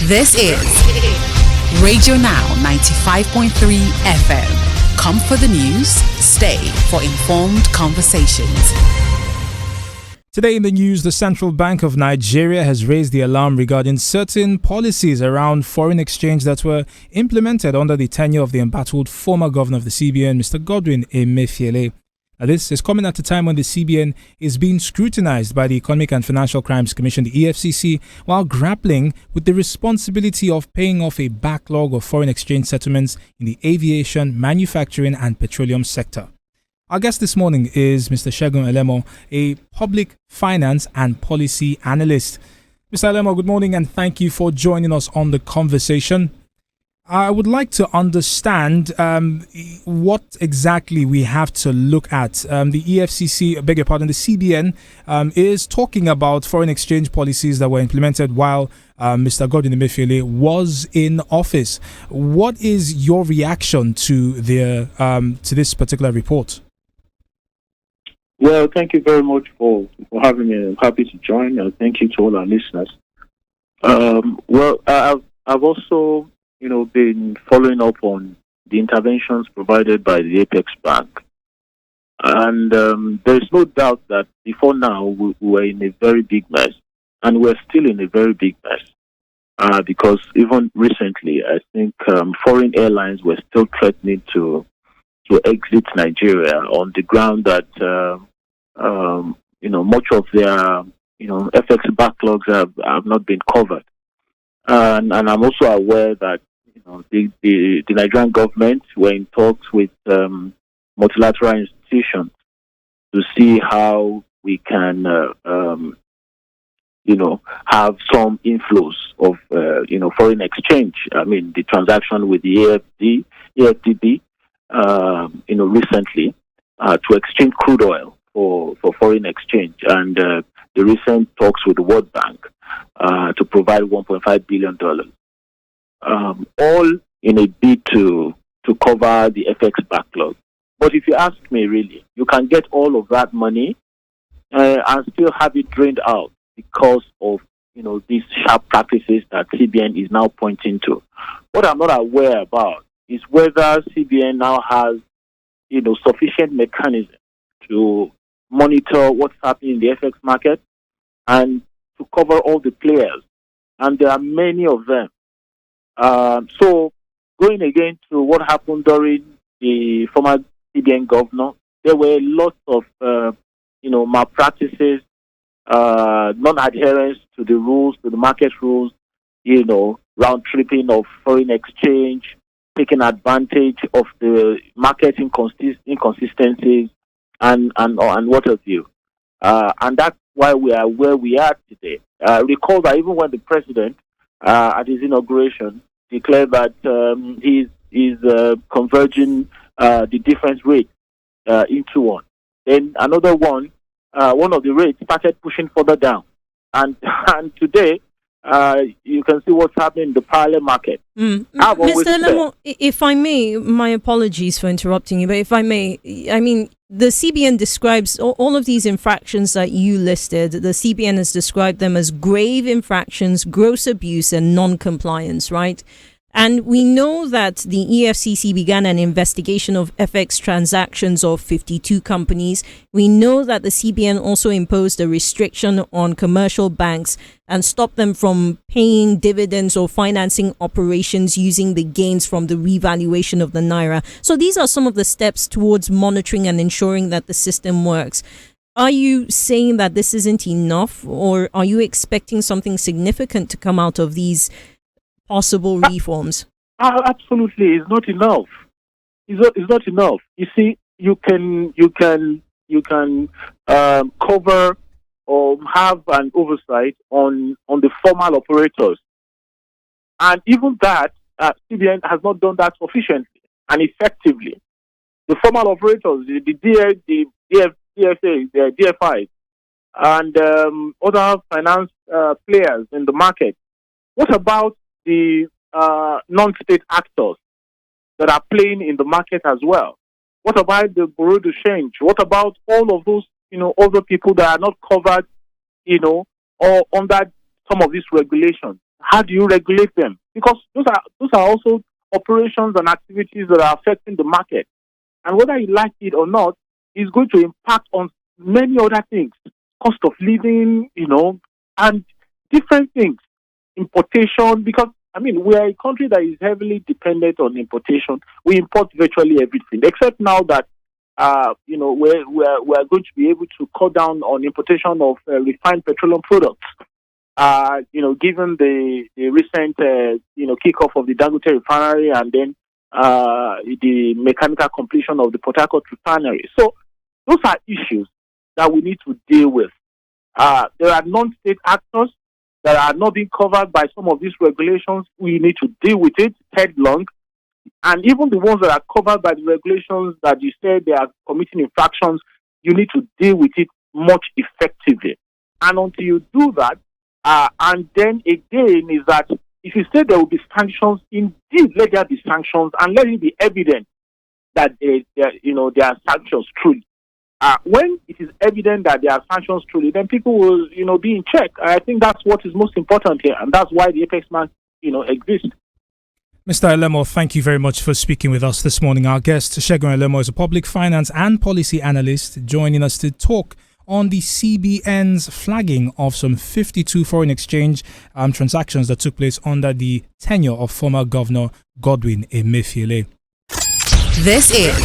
This is Radio Now 95.3 FM. Come for the news, stay for informed conversations. Today in the news, the Central Bank of Nigeria has raised the alarm regarding certain policies around foreign exchange that were implemented under the tenure of the embattled former governor of the CBN, Mr. Godwin Emefiele. Now, this is coming at a time when the CBN is being scrutinized by the Economic and Financial Crimes Commission, the EFCC, while grappling with the responsibility of paying off a backlog of foreign exchange settlements in the aviation, manufacturing and petroleum sector. Our guest this morning is Mr. Segun Elemo, a public finance and policy analyst. Mr. Elemo, good morning and thank you for joining us on the conversation. I would like to understand what exactly we have to look at. The EFCC, the CBN, is talking about foreign exchange policies that were implemented while Mr. Godwin Emefiele was in office. What is your reaction to this particular report? Well, thank you very much for having me. I'm happy to join. Thank you to all our listeners. I've also been following up on the interventions provided by the Apex Bank. And there's no doubt that before now, we were in a very big mess. And we're still in a very big mess. Because even recently, I think foreign airlines were still threatening to exit Nigeria on the ground that, much of their, FX backlogs have not been covered. And I'm also aware that the Nigerian government were in talks with multilateral institutions to see how we can, have some inflows of, foreign exchange. I mean, the transaction with the AFDB, recently to exchange crude oil for foreign exchange, and the recent talks with the World Bank to provide $1.5 billion. All in a bid to cover the FX backlog. But if you ask me, really, you can get all of that money and still have it drained out because of these sharp practices that CBN is now pointing to. What I'm not aware about is whether CBN now has sufficient mechanism to monitor what's happening in the FX market and to cover all the players, and there are many of them. So going again to what happened during the former CBN governor, there were lots of malpractices, non-adherence to the rules, to the market rules, round tripping of foreign exchange, taking advantage of the market inconsistencies, and what have you. And that's why we are where we are today. Recall that even when the president, at his inauguration, declared that he's converging the difference rate into one. Then another one of the rates started pushing further down. And today, you can see what's happening in the parallel market. Mr. Elemo, if I may, my apologies for interrupting you, but if I may, I mean, the CBN describes all of these infractions that you listed. The CBN has described them as grave infractions, gross abuse, and non-compliance, right? And we know that the EFCC began an investigation of FX transactions of 52 companies. We know that the CBN also imposed a restriction on commercial banks and stopped them from paying dividends or financing operations using the gains from the revaluation of the Naira. So these are some of the steps towards monitoring and ensuring that the system works. Are you saying that this isn't enough, or are you expecting something significant to come out of these possible reforms? Absolutely, it's not enough. It's not enough. You see, you can cover or have an oversight on the formal operators, and even that CBN has not done that sufficiently and effectively. The formal operators, the DFA, the DFIs, and other finance players in the market. What about the non-state actors that are playing in the market as well? What about the bureau de change? What about all of those, other people that are not covered, or under some of these regulations? how do you regulate them? Because those are also operations and activities that are affecting the market. And whether you like it or not, it's going to impact on many other things. Cost of living, and different things. Importation, because, we are a country that is heavily dependent on importation. We import virtually everything, except now that, we're going to be able to cut down on importation of refined petroleum products. Given the recent, kickoff of the Dangote refinery and then the mechanical completion of the Port Harcourt refinery. So those are issues that we need to deal with. There are non-state actors that are not being covered by some of these regulations. We need to deal with it headlong. And even the ones that are covered by the regulations that you said they are committing infractions, you need to deal with it much effectively. And until you do that, and then again is that if you say there will be sanctions, indeed let there be sanctions and let it be evident that there are sanctions truly. When it is evident that there are sanctions truly, then people will, be in check. I think that's what is most important here, and that's why the Apex Bank, exists. Mr. Elemo, thank you very much for speaking with us this morning. Our guest, Segun Elemo, is a public finance and policy analyst, joining us to talk on the CBN's flagging of some 52 foreign exchange transactions that took place under the tenure of former Governor Godwin Emefiele. This is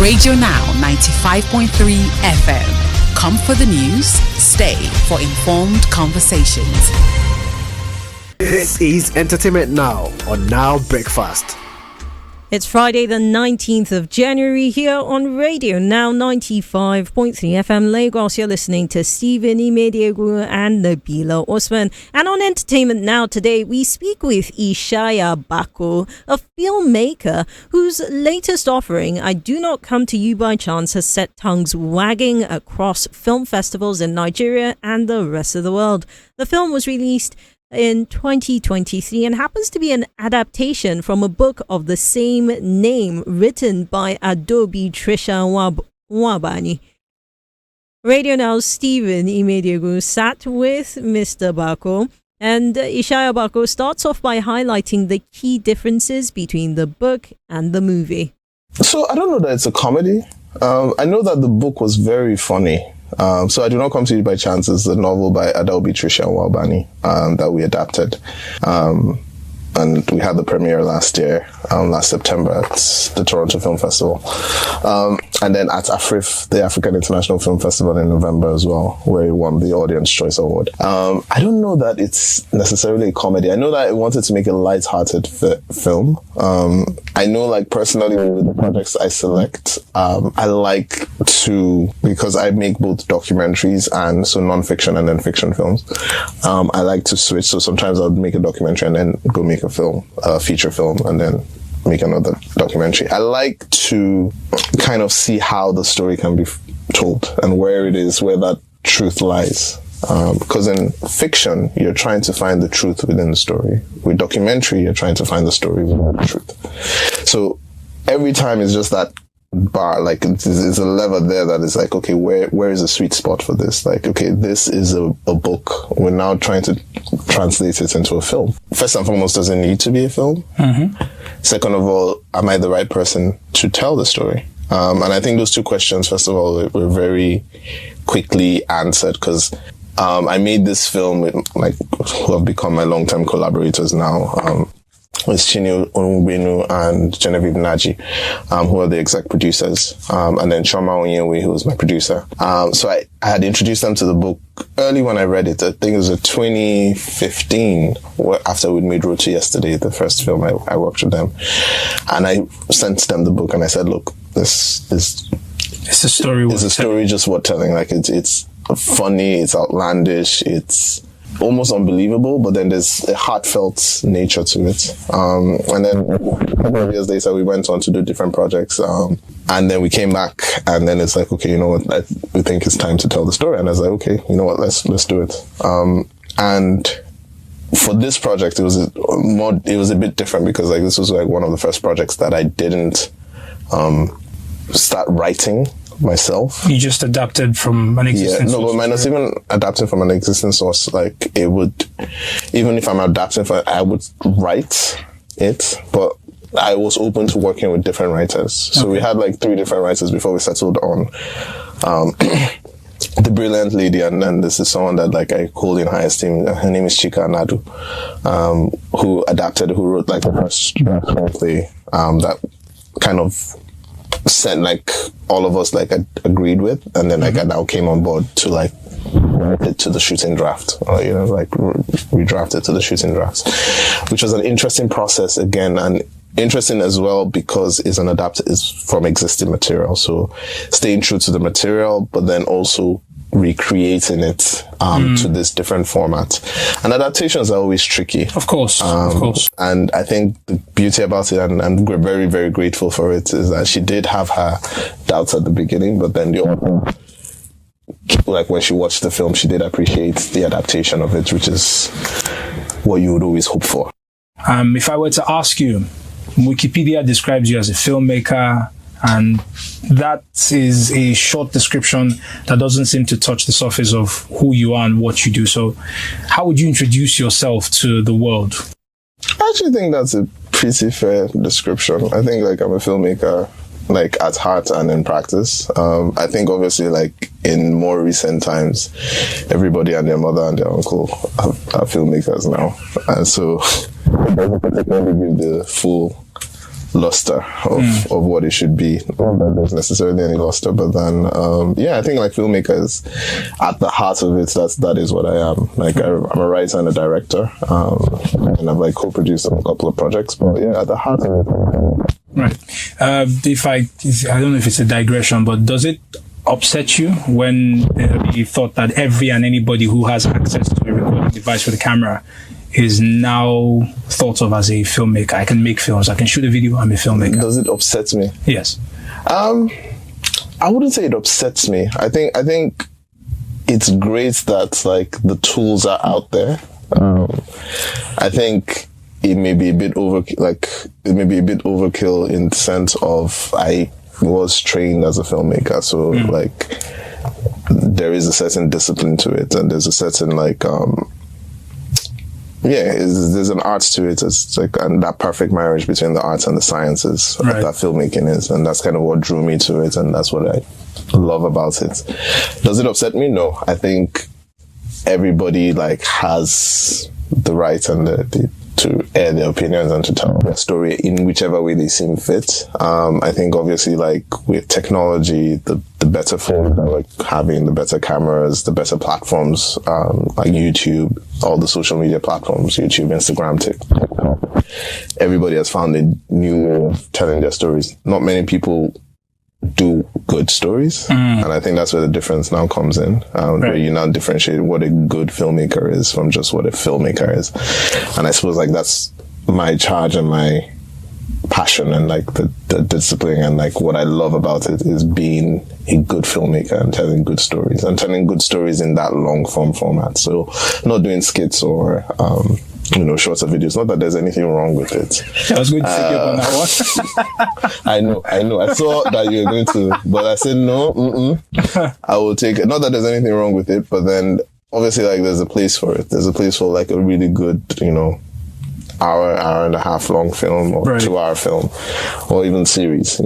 Radio Now 95.3 FM. Come for the news, stay for informed conversations. This is Entertainment Now on Now Breakfast. It's Friday the 19th of January here on Radio Now 95.3 FM Lagos. You're listening to Stephen Imediegwu and Nabila Osman. And on Entertainment Now today, we speak with Ishaya Bako, a filmmaker whose latest offering, I Do Not Come to You by Chance, has set tongues wagging across film festivals in Nigeria and the rest of the world. The film was released in 2023 and happens to be an adaptation from a book of the same name written by Adobe Trisha Wabani. Radio Now's Stephen Imediegwu sat with Mr. Bako, and Ishaya Bako starts off by highlighting the key differences between the book and the movie. So I don't know that it's a comedy. I know that the book was very funny. So I Do Not Come to You by Chance is the novel by Adobe Trisha Wabani that we adapted. And we had the premiere last September at the Toronto Film Festival. And then at AFRIF, the African International Film Festival in November as well, where it won the Audience Choice Award. I don't know that it's necessarily a comedy. I know that I wanted to make a light-hearted film. I know, personally, with the projects I select, I like to, because I make both documentaries and so non-fiction and then fiction films, I like to switch. So sometimes I'll make a documentary and then go make a feature film, and then make another documentary. I like to kind of see how the story can be told and where that truth lies. Because in fiction, you're trying to find the truth within the story. With documentary, you're trying to find the story within the truth. So every time it's just that bar, there's a lever there that is okay, where is the sweet spot for this? Okay, this is a book. We're now trying to translate it into a film. First and foremost, does it need to be a film? Mm-hmm. Second of all, am I the right person to tell the story? And I think those two questions, first of all, were very quickly answered because I made this film with who have become my long-term collaborators now. It's Chinio Onwubenu and Genevieve Naji, who are the exec producers, and then Choma Onyewe, who was my producer. So I had introduced them to the book early when I read it. I think it was 2015, after we'd made Road to Yesterday, the first film I worked with them. And I sent them the book and I said, look, it's a story just worth telling. It's funny, it's outlandish, it's almost unbelievable, but then there's a heartfelt nature to it. And then a couple of years later, we went on to do different projects. And then we came back, and then it's okay, you know what, we think it's time to tell the story. And I was okay, you know what, let's do it. And for this project, it was a bit different because this was one of the first projects that I didn't start writing myself. You just adapted from an existing source. No, but minus even adapting from an existing source, like it would, even if I'm adapting from, I would write it, but I was open to working with different writers. So we had like 3 different writers before we settled on the brilliant lady, and then this is someone that like I hold in high esteem. Her name is Chika Anadu, who wrote like the first draft play that kind of sent like all of us like agreed with, and then like I now came on board to like write it to the shooting draft, or like redraft it to the shooting drafts, which was an interesting process again, and interesting as well because it's from existing material, so staying true to the material, but then also recreating it to this different format. And adaptations are always tricky. Of course. And I think the beauty about it, and we're very, very grateful for it, is that she did have her doubts at the beginning, but then the author, like when she watched the film, she did appreciate the adaptation of it, which is what you would always hope for. If I were to ask you, Wikipedia describes you as a filmmaker, and that is a short description that doesn't seem to touch the surface of who you are and what you do. So how would you introduce yourself to the world? I actually think that's a pretty fair description. I think like I'm a filmmaker, like at heart and in practice. I think obviously like in more recent times, everybody and their mother and their uncle are filmmakers now. And so it doesn't particularly give the full luster of what it should be. Not that there's necessarily any luster, but then I think like filmmakers at the heart of it, that is what I am. Like I'm a writer and a director, and I've like co-produced on a couple of projects, but yeah, at the heart of it. Right. I don't know if it's a digression, but does it upset you when you thought that every and anybody who has access to a recording device with a camera is now thought of as a filmmaker? I can make films, I can shoot a video, I'm a filmmaker. Does it upset me? Yes. I wouldn't say it upsets me. I think it's great that like the tools are out there. I think it may be a bit overkill in the sense of I was trained as a filmmaker, so like there is a certain discipline to it, and there's a certain like there's an art to it. It's like, and that perfect marriage between the arts and the sciences that filmmaking is, and that's kind of what drew me to it, and that's what I love about it. Does it upset me? No. I think everybody like has the right and to air their opinions and to tell their story in whichever way they seem fit. I think obviously like with technology, the better phones that we're having, the better cameras, the better platforms, like YouTube, all the social media platforms, YouTube, Instagram, TikTok, everybody has found a new way of telling their stories. Not many people do good stories, and I think that's where the difference now comes in, where you now differentiate what a good filmmaker is from just what a filmmaker is. And I suppose like that's my charge and my passion, and like the discipline, and like what I love about it is being a good filmmaker and telling good stories, and telling good stories in that long form format. So not doing skits or shorter videos. Not that there's anything wrong with it. I was going to pick up on that one. I know. I saw that you were going to, but I said no. I will take it. Not that there's anything wrong with it, but then obviously like there's a place for it. There's a place for like a really good, hour and a half long film, or 2-hour film, or even series.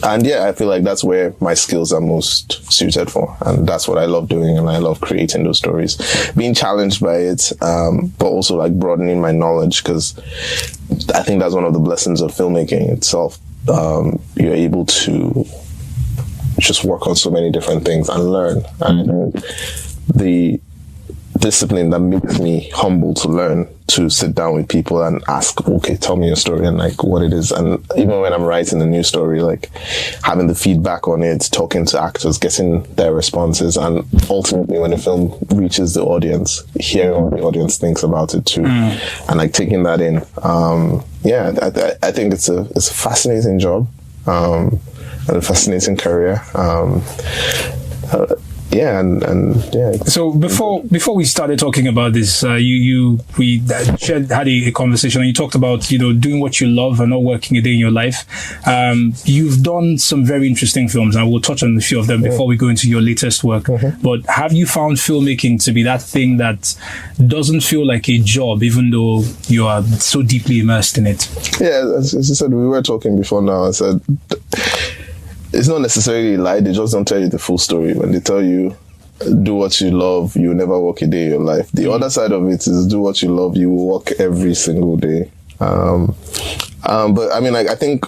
And yeah, I feel like that's where my skills are most suited for. And that's what I love doing. And I love creating those stories, being challenged by it, but also like broadening my knowledge, because I think that's one of the blessings of filmmaking itself. You're able to just work on so many different things and learn. And the discipline that makes me humble to learn, to sit down with people and ask, okay, tell me your story and like what it is. And even when I'm writing a new story, like having the feedback on it, talking to actors, getting their responses, and ultimately when the film reaches the audience, hearing what the audience thinks about it too, and like taking that in. I think it's a fascinating job, and a fascinating career. yeah, and yeah. So before we started talking about this, we had a conversation, and you talked about doing what you love and not working a day in your life. You've done some very interesting films, and we'll touch on a few of them before we go into your latest work. But have you found filmmaking to be that thing that doesn't feel like a job, even though you are so deeply immersed in it? Yeah, as I said, we were talking before now. I said, it's not necessarily a lie, they just don't tell you the full story. When they tell you, do what you love, you never work a day in your life. The other side of it is, do what you love, you will work every single day. But I mean, I think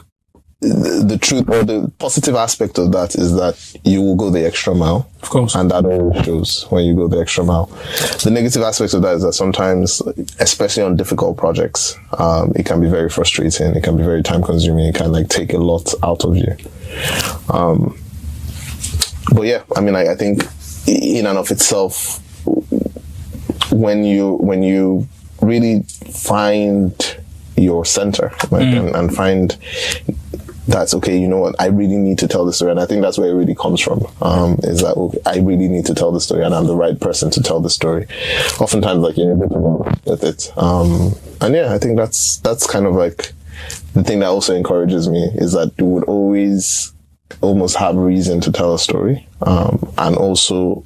the truth, or the positive aspect of that, is that you will go the extra mile. Of course. And that always shows when you go the extra mile. The negative aspect of that is that sometimes, especially on difficult projects, it can be very frustrating. It can be very time consuming. It can take a lot out of you. But yeah, I mean, I think in and of itself, when you really find your center, and find that's okay, you know what, I really need to tell the story. And I think that's where it really comes from, is that, okay, I really need to tell the story, and I'm the right person to tell the story. Oftentimes, you're a bit alone with it. And yeah, I think that's kind of the thing that also encourages me, is that you would almost have reason to tell a story. And also,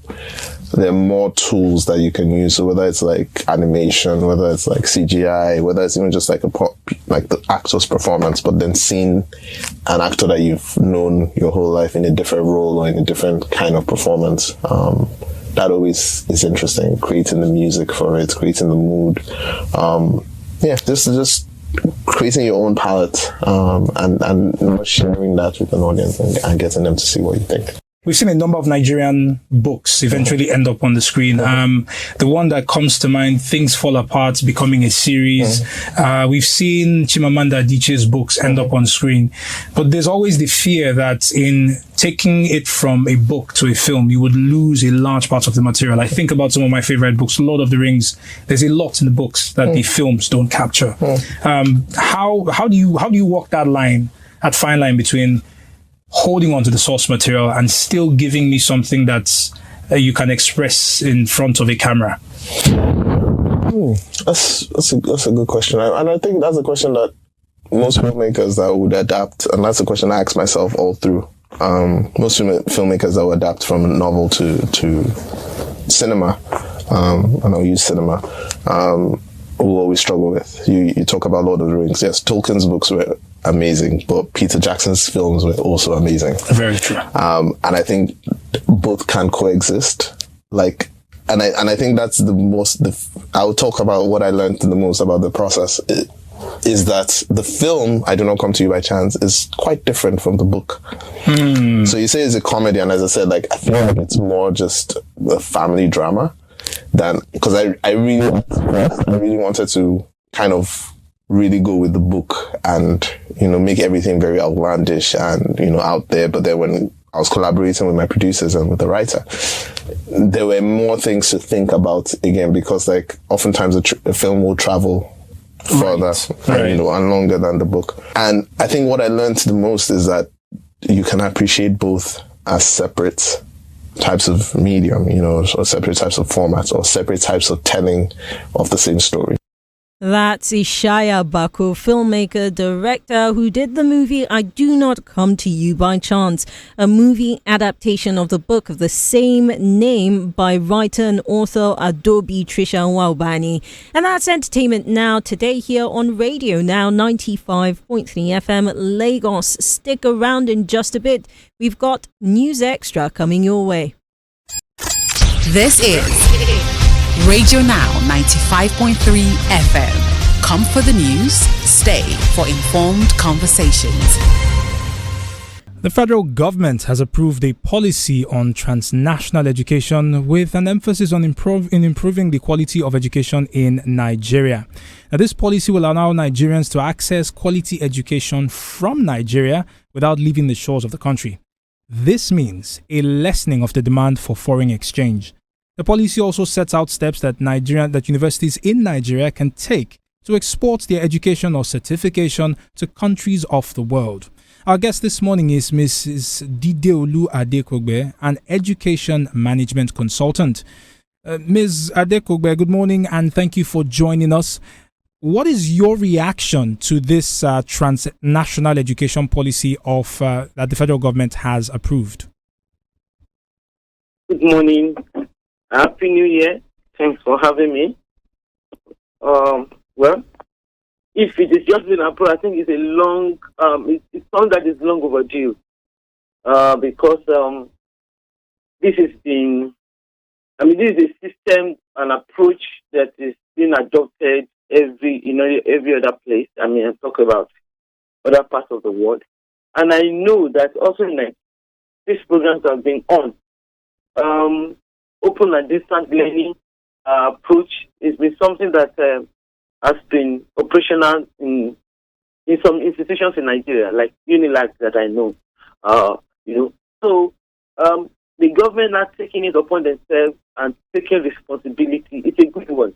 there are more tools that you can use. So whether it's animation, whether it's CGI, whether it's even just the actor's performance, but then seeing an actor that you've known your whole life in a different role or in a different kind of performance, that always is interesting. Creating the music for it, creating the mood. Just creating your own palette, and sharing that with an audience and getting them to see what you think. We've seen a number of Nigerian books eventually end up on the screen. The one that comes to mind, Things Fall Apart, becoming a series. We've seen Chimamanda Adichie's books end up on screen. But there's always the fear that in taking it from a book to a film, you would lose a large part of the material. I think about some of my favorite books, Lord of the Rings. There's a lot in the books that the films don't capture. How do you walk that fine line between holding on to the source material and still giving me something that you can express in front of a camera? That's a good question, and I think that's a question that most filmmakers that would adapt, and that's a question I ask myself all through. Most filmmakers that would adapt from novel to cinema, and I'll use cinema, will always struggle with. You talk about Lord of the Rings. Yes, Tolkien's books were amazing, but Peter Jackson's films were also amazing. Very true. And I think both can coexist. And I think that's I'll talk about what I learned the most about the process, is that the film, I Do Not Come to You by Chance, is quite different from the book. So you say it's a comedy, and as I said, I feel like it's more just a family drama than, because I really wanted to kind of really go with the book and, make everything very outlandish and, out there. But then when I was collaborating with my producers and with the writer, there were more things to think about again, because oftentimes a film will travel further and longer than the book. And I think what I learned the most is that you can appreciate both as separate types of medium, or separate types of formats, or separate types of telling of the same story. That's Ishaya Bako, filmmaker, director, who did the movie I Do Not Come to You by Chance, a movie adaptation of the book of the same name by writer and author Adobe Trisha Nwabani. And that's Entertainment Now, today here on Radio Now 95.3 FM Lagos. Stick around in just a bit. We've got News Extra coming your way. This is Radio Now 95.3 FM. Come for the news, stay for informed conversations. The federal government has approved a policy on transnational education with an emphasis on improving the quality of education in Nigeria. Now, this policy will allow Nigerians to access quality education from Nigeria without leaving the shores of the country. This means a lessening of the demand for foreign exchange. The policy also sets out steps that universities in Nigeria can take to export their education or certification to countries of the world. Our guest this morning is Mrs. Dideolu Adekogbe, an education management consultant. Ms. Adekogbe, good morning and thank you for joining us. What is your reaction to this transnational education policy that the federal government has approved? Good morning. Happy New Year. Thanks for having me. Well, if it is just been approved, I think it's a long, it's something that is long overdue. Because this is a system, an approach that is being adopted every other place. I mean, I talk about other parts of the world, and I know that also these programs have been on open and distance learning approach. Has been something that has been operational in some institutions in Nigeria, like Unilag that I know. So the government are taking it upon themselves and taking responsibility. It's a good one,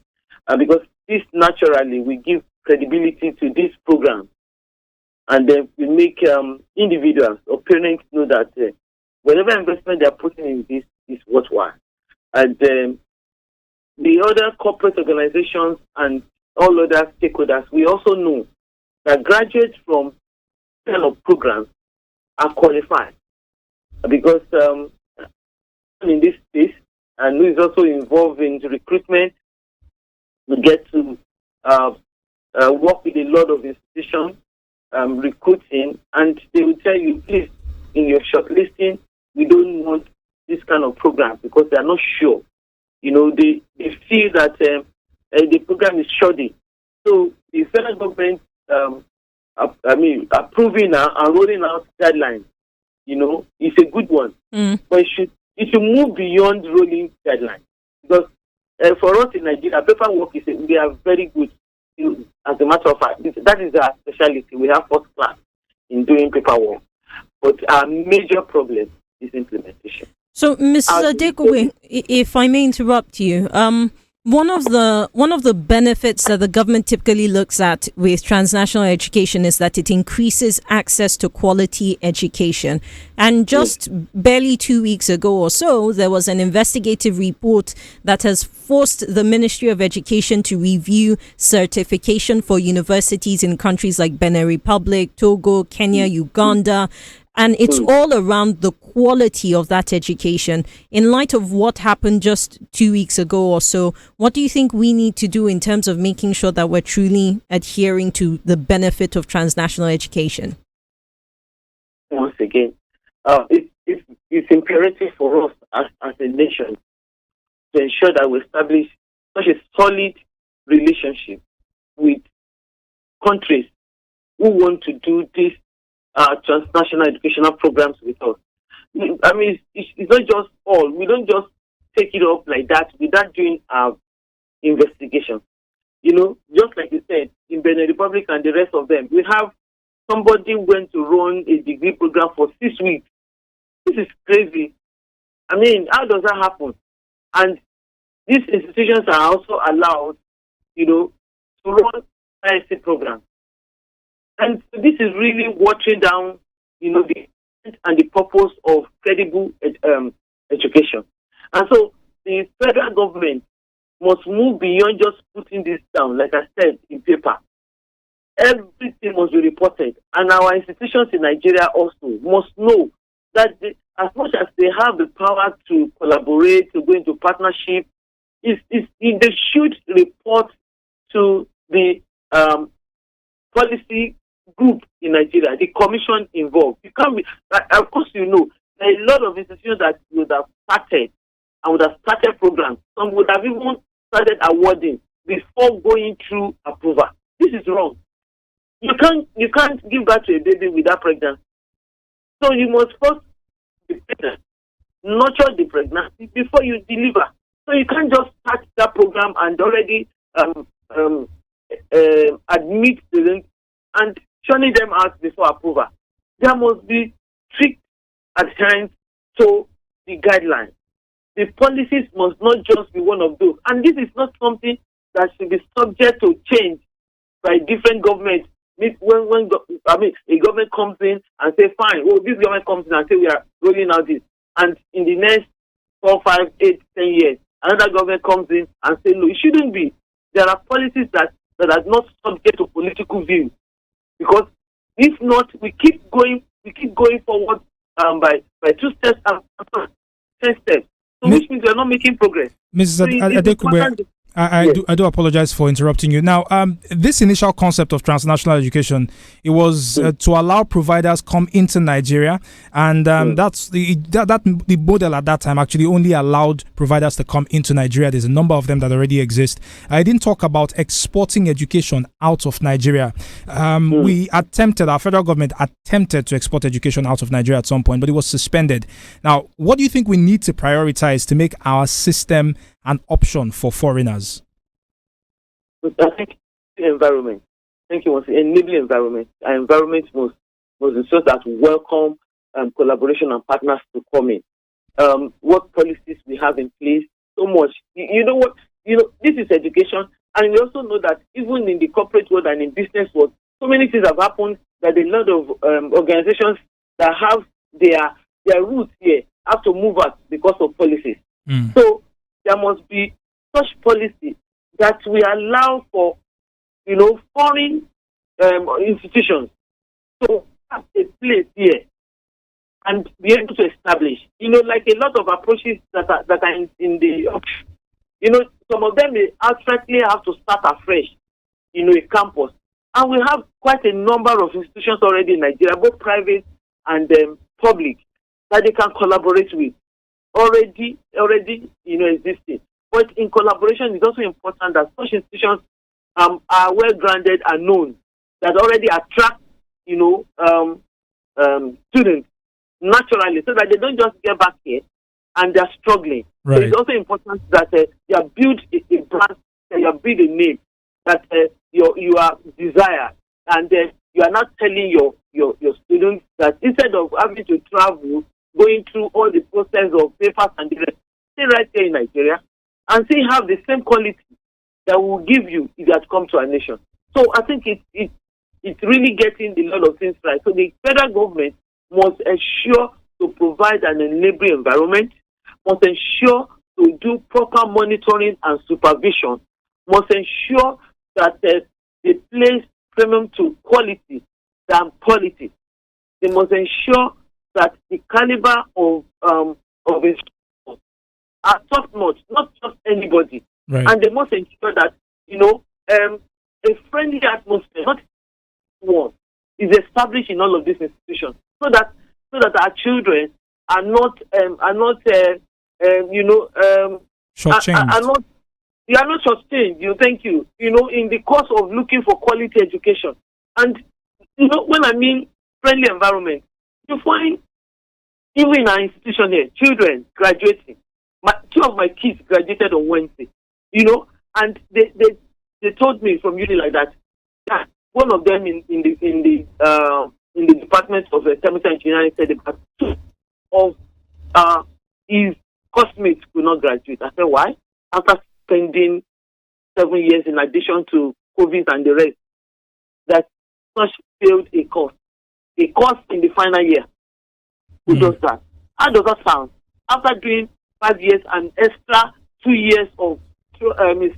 because this naturally will give credibility to this program, and then we make individuals or parents know that whatever investment they are putting in this is worthwhile. And the other corporate organizations and all other stakeholders, we also know that graduates from kind of programs are qualified, because in this space, and who is also involved in recruitment, we get to work with a lot of institutions, recruiting, and they will tell you, please, in your shortlisting, we don't want this kind of program because they are not sure. They feel that the program is shoddy. So the federal government, approving and rolling out guidelines, is a good one. But it should move beyond rolling guidelines, because for us in Nigeria, paperwork we are very good. As a matter of fact, that is our specialty. We have first class in doing paperwork, but our major problem is implementation. So, Mrs. Adekogbe, if I may interrupt you, one of the benefits that the government typically looks at with transnational education is that it increases access to quality education. And just barely 2 weeks ago or so, there was an investigative report that has forced the Ministry of Education to review certification for universities in countries like Benin Republic, Togo, Kenya, Uganda. And it's all around the quality of that education. In light of what happened just 2 weeks ago or so, what do you think we need to do in terms of making sure that we're truly adhering to the benefit of transnational education? Once again, it's imperative for us as a nation to ensure that we establish such a solid relationship with countries who want to do this transnational educational programs with us. I mean, it's not just all. We don't just take it up like that without doing our investigation. Just like you said, in Benin Republic and the rest of them, we have somebody went to run a degree program for 6 weeks. This is crazy. I mean, how does that happen? And these institutions are also allowed, to run ISC programs. And this is really watering down, the intent and the purpose of credible education. And so the federal government must move beyond just putting this down, like I said, in paper. Everything must be reported. And our institutions in Nigeria also must know that as much as they have the power to collaborate, to go into partnership, they should report to the policy group in Nigeria, the commission involved. You can't be, of course, there are a lot of institutions that would have started and would have started programs. Some would have even started awarding before going through approval. This is wrong. You can't give birth to a baby without pregnancy. So you must first be pregnant, nurture the pregnancy before you deliver. So you can't just start that program and already admit students and shunning them out before approval. There must be strict adherence to the guidelines. The policies must not just be one of those. And this is not something that should be subject to change by different governments a government comes in and say, fine, this government comes in and say we are rolling out this, and in the next 4, 5, 8, 10 years, another government comes in and say, no, it shouldn't be. There are policies that are not subject to political view, because if not, we keep going forward by 2 steps and 10 steps. So which means we are not making progress. Mrs. Adekugbe, I do apologize for interrupting you. Now, this initial concept of transnational education, it was to allow providers come into Nigeria, and that's the model at that time actually only allowed providers to come into Nigeria. There's a number of them that already exist. I didn't talk about exporting education out of Nigeria. Our federal government attempted to export education out of Nigeria at some point, but it was suspended. Now, what do you think we need to prioritize to make our system an option for foreigners? I think the environment. Thank you. Enabling environment. Our environment must ensure that we welcome collaboration and partners to come in. What policies we have in place, so much. You know what? This is education, and we also know that even in the corporate world and in business world, so many things have happened that a lot of organizations that have their roots here have to move out because of policies. So there must be such policy that we allow for, foreign institutions to have a place here and be able to establish, like a lot of approaches that are in the option. Some of them may outrightly have to start afresh, a campus. And we have quite a number of institutions already in Nigeria, both private and public, that they can collaborate with. Already, existing. But in collaboration, it's also important that such institutions are well grounded and known, that already attract, students naturally, so that they don't just get back here and they're struggling. Right. So it's also important that you have built a brand, that you have built a name, that you are desired, and you are not telling your students that instead of having to travel, going through all the process of papers and the rest, stay right here in Nigeria and still have the same quality that will give you if you have come to our nation. So I think it's really getting a lot of things right. So the federal government must ensure to provide an enabling environment, must ensure to do proper monitoring and supervision, must ensure that they place premium to quality than politics. They must ensure that the caliber of instructors are top-notch, not just anybody. Right. And they must ensure that, a friendly atmosphere, not one, is established in all of these institutions, so that our children are not shortchanged. You are not shortchanged. Thank you. In the course of looking for quality education, and when I mean friendly environment, you find even in our institution here, children graduating. Two of my kids graduated on Wednesday, and they told me from uni like that one of them in the department of chemical engineering said that two of his classmates could not graduate. I said, why? After spending 7 years in addition to COVID and the rest, that such failed a course in the final year. Who does that? How does that sound? After doing 5 years and extra 2 years of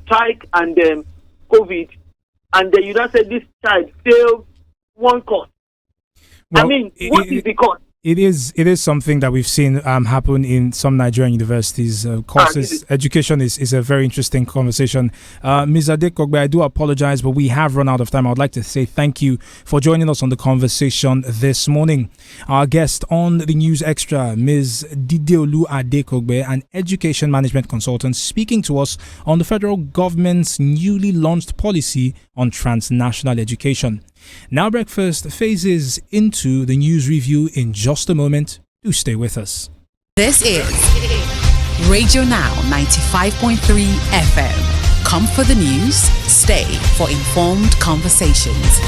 strike and COVID, and then you just said this child failed one course. Well, what is the course? It is something that we've seen happen in some Nigerian universities. Courses, education is a very interesting conversation. Ms. Adekogbe, I do apologize, but we have run out of time. I would like to say thank you for joining us on the conversation this morning. Our guest on the News Extra, Ms. Dideolu Adekogbe, an education management consultant, speaking to us on the federal government's newly launched policy on transnational education. Now Breakfast phases into the news review in just a moment. Do stay with us. This is Radio Now 95.3 FM. Come for the news, stay for informed conversations.